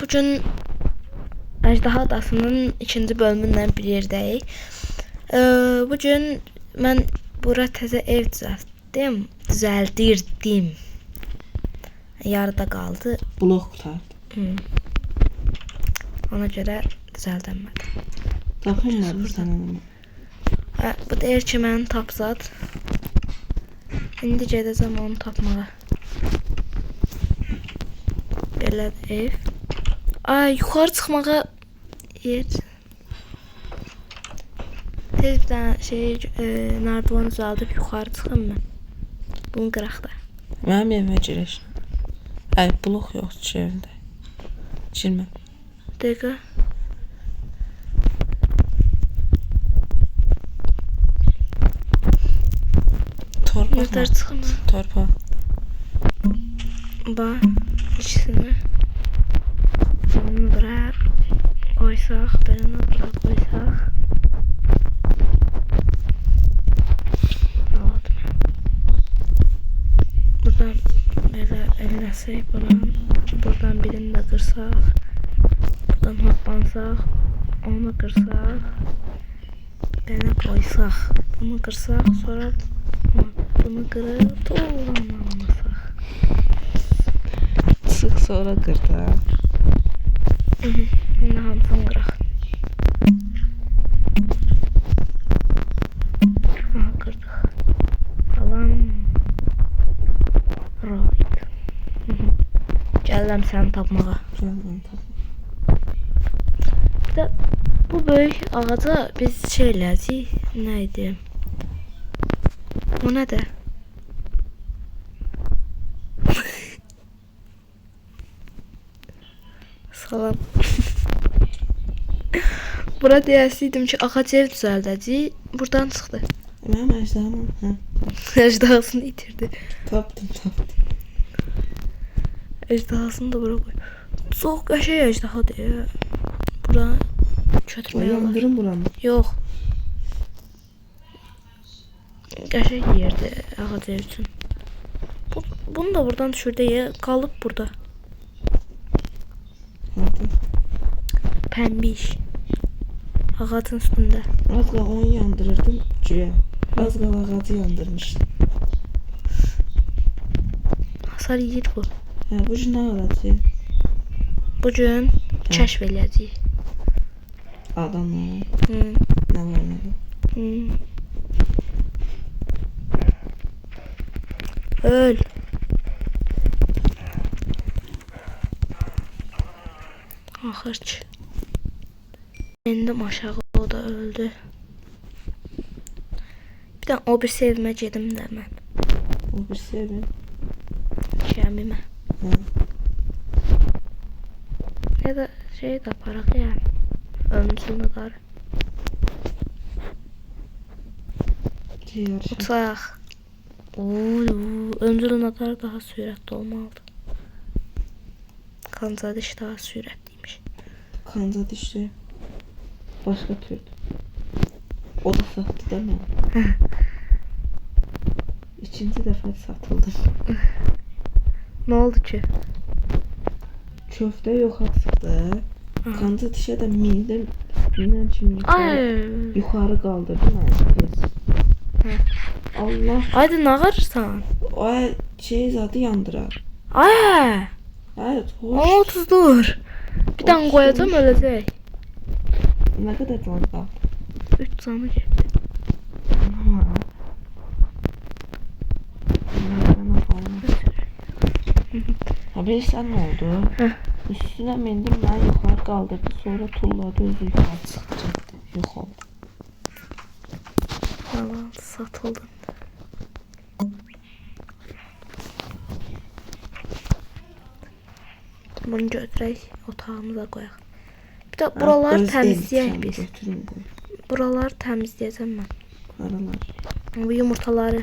bugün Əjdaha Adasının ikinci bölümündən bir yerdəyik. Bugün mən bura təzə ev düzəldirdim. Yarıda qaldı. Blok qutardı. Ona görə düzəldəmədim. Tapınmadı sənə nə? Bu deyir ki, mənim tapzad. İndi gedəcəm onu tapmağa. Belə ev. Yuxarı çıxmağa yer. Tez bir dənə nardivan düzəldib yuxarı çıxım mən. Bunu qıraq da. Mənim evimə giriş. Blok yoxdur ki evində. Girmə. Dəqiqə. Torpaq. Yuxarı çıxım mən. Torpaq. Bax, ikisini. Bunu bura qoysaq, birini bura qoysaq. Buradan belə eləsək, buradan birini də qırsaq. Buradan hoppansaq, onu qırsaq. Belə qoysaq. Bunu qırsaq, sonra bunu qırıb tuğlanmasaq. Çıx sonra qır da. İndi hamısını qıraq. Qırdıq. Salam. Right. Gəlirəm səni tapmağa. Gəlmən tapma. Bir də bu böyük ağaca biz şey eləyəcəyik. Nə idi? O nədir? Salam. Bura deyəsiydim ki, ağac ev düzəldəcəyik. Buradan çıxdı. Mənim əjdahım. Əjdahasını itirdi. Tapdım. Əjdahasını da bura qoy. Çox qəşəng əjdahadır. Bura götürməyə olar. Yandırın buranı. Yox. Qəşəng yerdir ağac ev üçün. Bunu da buradan düşürdük. Qalıb burada. Hadi. Pəmbiş. Ağacın üstündə. Az qala onu yandırırdım güya. Az qala ağacı yandırmışdım. Hasar yiyir bu. Bu gün nə olacaq? Bugün kəşf eləyəcəyik. Adamlar. Hı. Nə var nə var? Öl. Axır ki. Endim aşağı, o da öldü. Bir də o bir evimə gedim də mən. O bir sevin. Gəmimə. Ya da şey də aparaq ya. Ölmüşün adarı. Uçaq. Öncülün adarı daha sürətli olmalıdır. Kanca diş daha sürətliymiş. Kanca dişli. Başka Kürt. O da sattı değil mi? İkinci defa satıldı. Ne oldu ki? Köfte yok çıktı. Kanca dişe de mindim. Üstünden şimdi yukarı kaldırdım. Allah. Haydi ne ağırırsan? O şey zaten yandırar. Ay. Evet hoş. 30 dur. Bir tane koyacağım ölecek. Ne kadar can kaldı? 3 canı gitti. Abi sen ne oldu? Üstüne mindim ben yukarı kaldırdı sonra tulladı özü yukarı çıkacaktı. Yok oldu. Valla satıldı. Bunu götürək otağımıza qoyaq. Bir də buraları təmizləyək biz. Buraları təmizləyəcəm mən. Aralar. Bu yumurtaları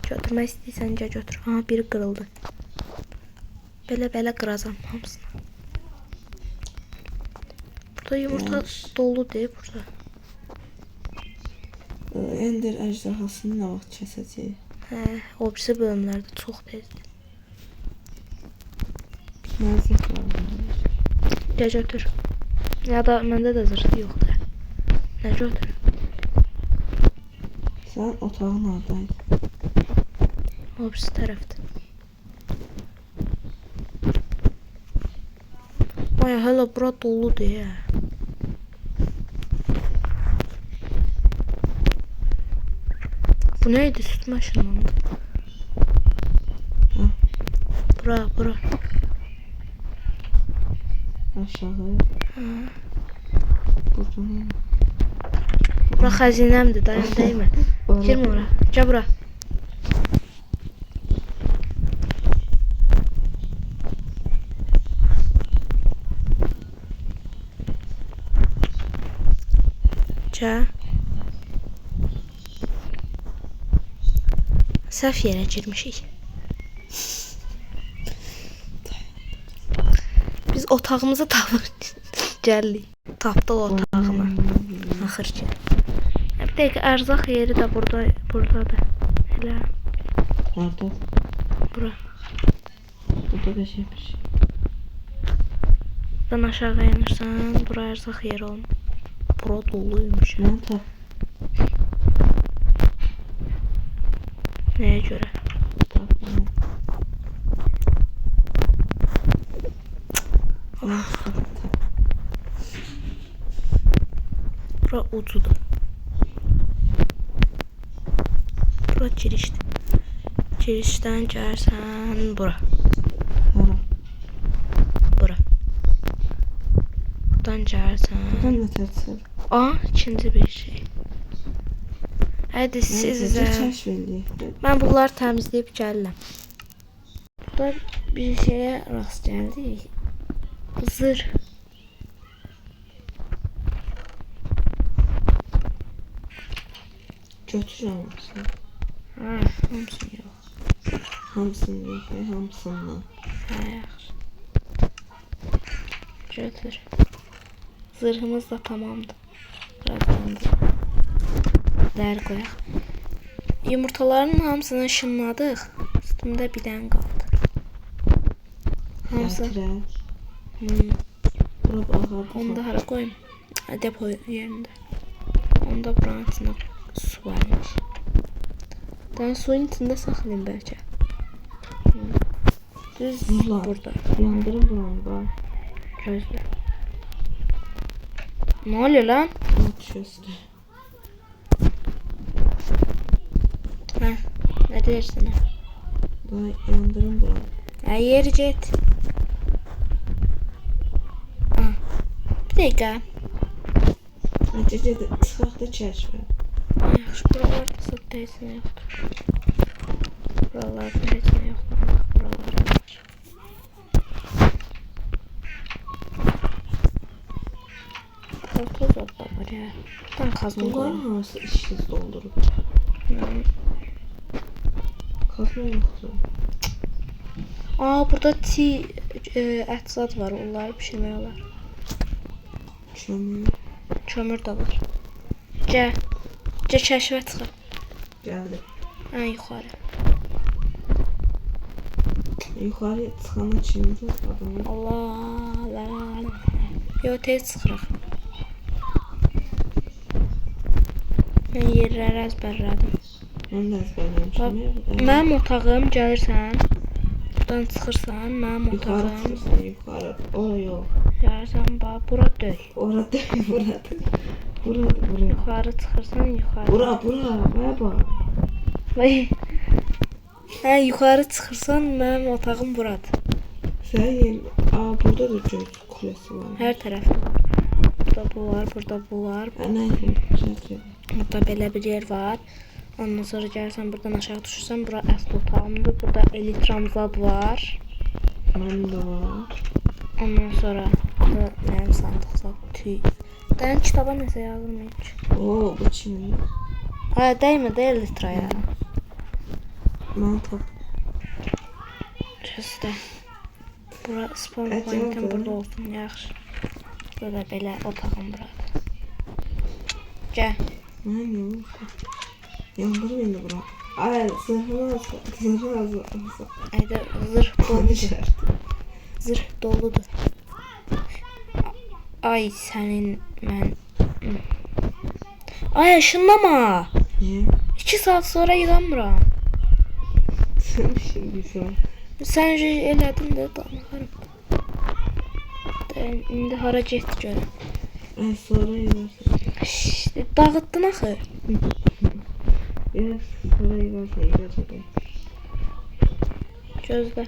götürmək istəyirsən gəl götür. Aha biri qırıldı. Belə qıracam hamısını. Burada yumurta dolu deyil burada. Ender əjdahasını nə vaxt kəsəcək? O birisi bölümlərdə çox tezdir. Məzət var. Gəl götür. Ya da məndə də zırh yoxdur. Nə götür? Sən otağın hardaydın? O birisi tərəfdə. Ay hələ bura doludur ya. Bu neydi? Süt maşınlandı. Hə, Bura. aşağı. Burada ne? Bura xəzinəmdir, dayan dəymə. Girmə ora. Gəl bura. Gəl. Səhv yerə girmişik. Biz otağımızı tapırıq. Gəldik. Tapdıq otağımı. Axır ki. Bir dəqiqə ərzaq yeri də burdadır. Elə Nerede? bura. Burada da şey bir şey. Buradan aşağı enirsən, bura ərzaq yeri olmuş. Bura doluymuş. Ben tap. Nəyə görə? Tap. Bura ucudur. Bura girişdir. Girişdən gəlsən bura. Hara. Bura. Buradan gəlsən. Buradan ne tersi? İkinci bir şey. Hadi sizə. Kəşf eləyək. Mən bunları təmizləyib gəlirəm. Burada bir şeyə rast gəldik. Zırh. Götür hamısını. Hamısını yox. Hamısını yox, hamısını. Yaxşı. Götür. Zırhımız da tamamdır. Birazdan dər qoyaq. Yumurtaların hamısını şınladıq. Üstümdə bir dənə qaldı. Hamısı. Bura baxar. Onu da hara qoyum? Depo yerində. Onda buranın içində su varmış. Ben suyun içində saxlayayım bəlkə. Düz burada. Yandırın buranı bak. Gözlə. Ne oluyor lan? At üstü. Ne dersin? Bak yandırın buranı. Yer get. Bir dakika. Necə də çıxaq da çərçivə. Yaxşı, buralarda satda heç nə yoxdur. Buralarda heç nə yoxdur. Buralarda var. Toz da var ya. Buradan kazma Bunlar koyalım. hansı işsiz doldurub? Kazma yoxdur. Burada ət var. Onları pişirmək olar. Kömür. Kömür da var. Gəl. Gəl kəşfə çıxaq. Gəldi. Yuxarı. Yuxarı çıxana kimdir adamı? Allah. Yo, tez çıxırıq. Mən yerləri əzbərlədim. Mən də əzbərləmişim. Mənim otağım, gəlirsən. Buradan çıxırsan, mənim Yuxarı otağım. çıxırsan, yuxarı. Ora yox. Gəlirsən, bax, bura döy. Ora deyil, buradır. Buradır. Yuxarı çıxırsan, yuxarı. Bura, mənə bax. Vay. Yuxarı çıxırsan, mənim otağım buradır. Sən yer, burada da göz kulesi var. Hər tərəfdə var. Burada bu var, burada bu var. Nə etdim? Burada belə bir yer var. Ondan sonra gəlsən, buradan aşağı düşürsən, bura əsl otağımdır. Burada elitramzad var. Mənim də var. Ondan sonra burada mənim sandıqsa tüy. Dən kitaba nəsə yazılmıyor. Oo, bu kimin? Dəymə də elitraya. Mən tap. Kəsdə. Bura spawn point'im burada olsun, yaxşı. Burada da belə otağım buradır. Gəl. Mən yox. Yandırım indi bura. Ay, zırhını az. Ayda zırh doludur. Zırh doludur. Ay senin ben. Ay ışınlama. Niye? 2 saat sonra yılanmıram. Sen şimdi şu an. Sen elədin də danışarım. İndi hara getdi görəm. Ay sonra yıkarsın. Dağıtdın axı. Ya sonra yıkarsın. Gözlə.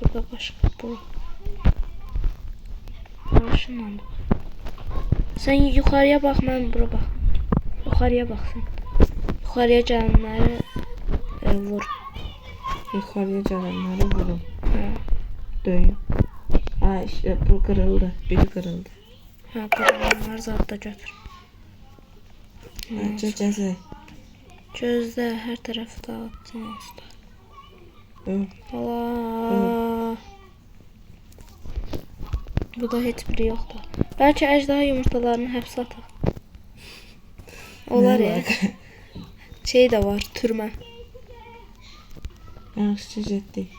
Burada başqa bu. Maşınlandı. Sen yukarıya bak, mən bura bax. Yukarıya bax sen. Yukarıya gələnləri vur. Yukarıya gelenleri vurun. Hə. Döyün. Ha işte bu kırıldı. Biri kırıldı. Hə, qırılanları zad da götür. Bence cezay. Gözlə, hər tərəfi dağıtdım usta. Öl. Allah. Burada heç biri yoxdur. Bəlkə əjdaha yumurtalarını həbsə ataq. Olar ya. Şey də var, türmə. Yaxşı getdik.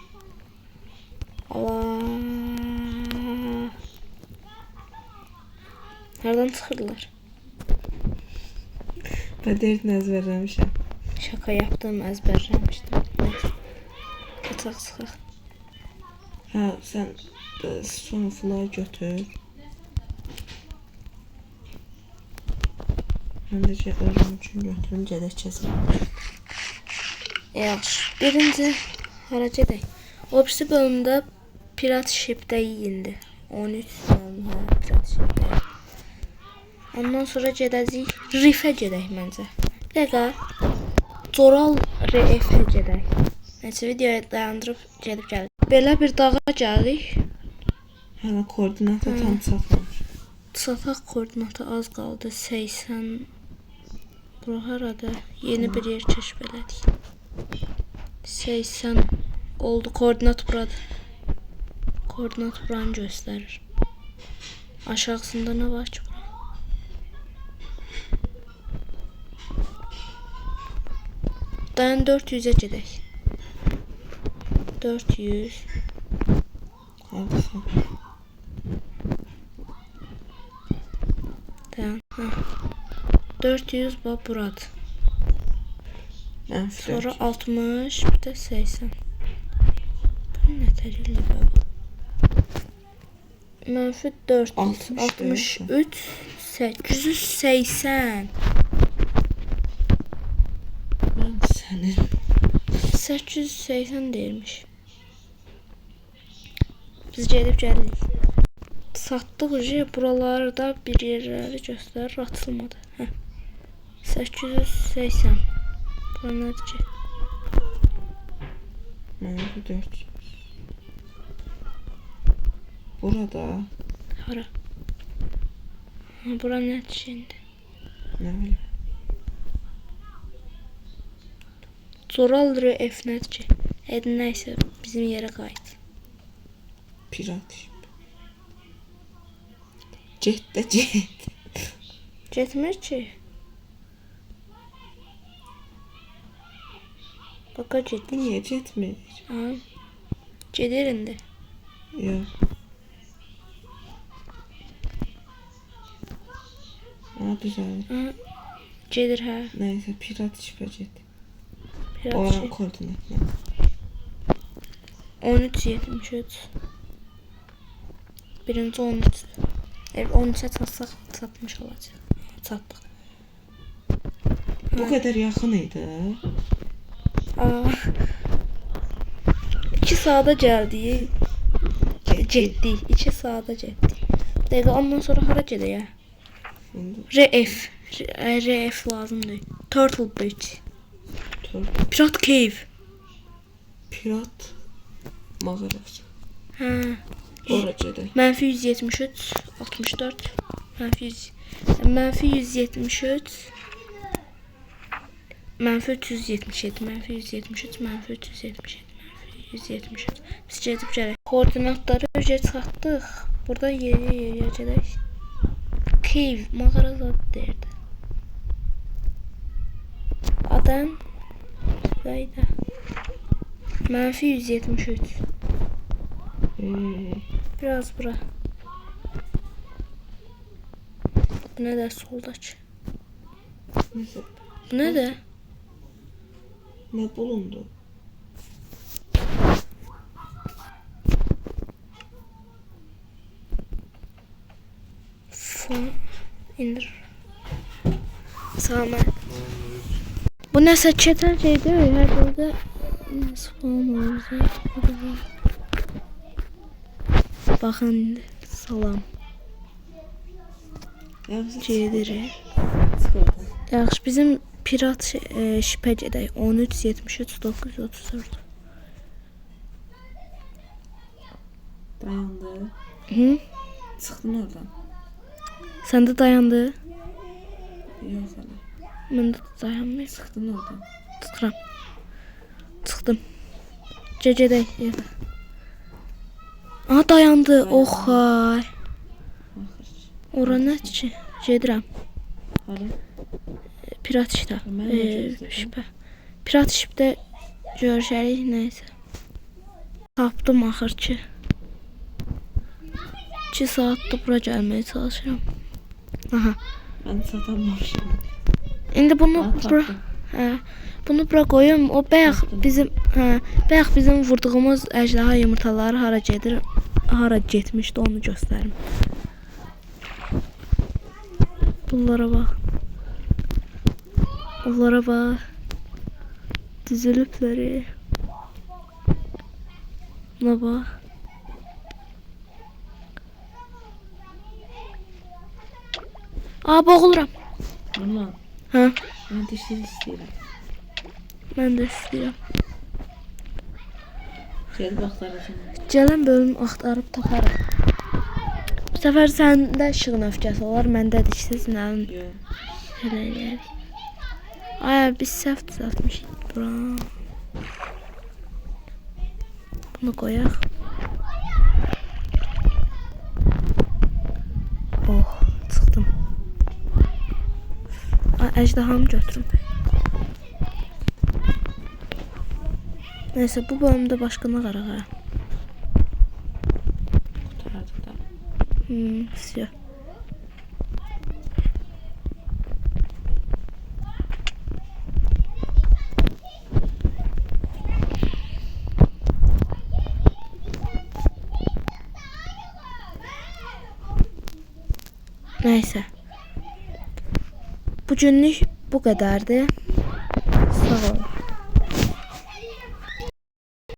Allah. Nereden çıxırdılar? Ben deyirdin əzbərləmişəm. Şaka yaptım, əzbərləmişdim. Qataq çıxaq. Ha sen son fly götür. Ben de özüm üçün götürüm gedək kəsin. Yaxşı. Birinci hara gedək? O birisi bölümdə Pirat Ship'də indi. 13 bölüm Pirat Ship'də. Ondan sonra gedəcəyik. Rifə gedək məncə. Bir dəqiqə. Coral Rifə gedək. Nəysə videoyu dayandırıb gedib gəlirik. Belə bir dağa gəlirik. Hələ koordinatı tam çatmamış. Çataq koordinatı az qaldı. 80. Bura harada? Yeni bir yer kəşf elədik. 80 oldu. Koordinat buradır. Koordinat buranı göstərir. Aşağısında nə var ki bura? Dayan 400'e gedək. 400. Hardasın? Dayan. 400 bax buradır. Mənfi Sonra 400. 60, bir də 80. Bu nə tərəli bu? Mənfi 400, 63, 880. Mən sənin 880 deyilmiş. Biz gedib gəlirik. Satdıq ucu buralarda bir yerləri göstərir, atılmadı. Hə. 880. Bu nədir ki? mənfi 400. Burada Hara? Ha, bura nədir şimdi? nə bilim. Zoral F nədir ki? Nəysə bizim yerə qayıt. Pirat ship. Get də get. Getmir ki. Baka Bu getdi. niyə getmir? Ha. Gedir indi. Yox. Ha düzəlir. Ha. Gedir hə. Nəysə pirat ship'ə get. Pirat Oran şey. koordinatla. 13.73. Birinci 13. 13'e çatsaq çatmış olacaq. Çatdıq. Bu qədər yaxın idi. Aa. 2 saata gəldik. Getdik. 2 saata getdik. Dəqiqə ondan sonra hara gedək ya? İndi RF. RF lazımdır. Turtle Beach. Pirat Cave. pirat mağarası. Hə. Ora gedək. Mənfi 173, 64. Mənfi 173. Mənfi 377, mənfi 173, mənfi 377, mənfi 173. Biz gedib gələk. Koordinatları öcə çıxartdıq. Burada yeriyə gedək. Cave, mağara zad deyirdi. Adam Vəydə. Mənfi 173. Biraz bura. Bu ne de soldaki? Neyse. Bu ne de? Ne bulundu? Fon indir. Sağ bu nəsə çetin şeydir. Hər yerdə spam olacaq. Baxın indi. Salam. Yaxşı Gedirik. çıxırdı. Yaxşı, bizim pirat şipə gedək. 13 73 934. Dayandı. Hı? Çıxdın oradan. Sən də dayandı. Yox hələ. Mən də dayanmayım. Çıxdın oradan. Tuturam. Çıxdım. Gedək evə. Aha dayandı. Oxay. Axır. Ora nədir ki? Gedirəm. Hara? Pirat işdə. Mən də gözlədim. Şipə. Pirat şipdə görüşərik nəysə. Tapdım axır ki. 2 saatdır bura gəlməyə çalışıram. Aha. Mən satamamışam. İndi bunu Ben bura, tapdım. hə, bunu bura qoyum. O bayaq Tapdım. bizim, bayaq bizim vurduğumuz əjdaha yumurtaları hara gedir, hara getmişdi onu göstərim. Bunlara bax. Onlara bax. Düzülüblər. Buna bax. Aa, boğuluram. Bundan. Hə, Mən dişli istəyirəm. mən də istəyirəm. Gedib axtaracam. Gələn bölüm axtarıb taparıq. Bu səfər səndə işığın öfkəsi olar, məndə dişsiz nəlim Yox. elə eləyək. Ay, biz səhv düzəltmişik bura. Bunu qoyaq. Oh, çıxdım. Ay, əjdahamı götürüm. Neyse, bu bölümdə başqa nə qarağa? Qutardı da. Siyah. Neyse. Bugünlük bu kadardı.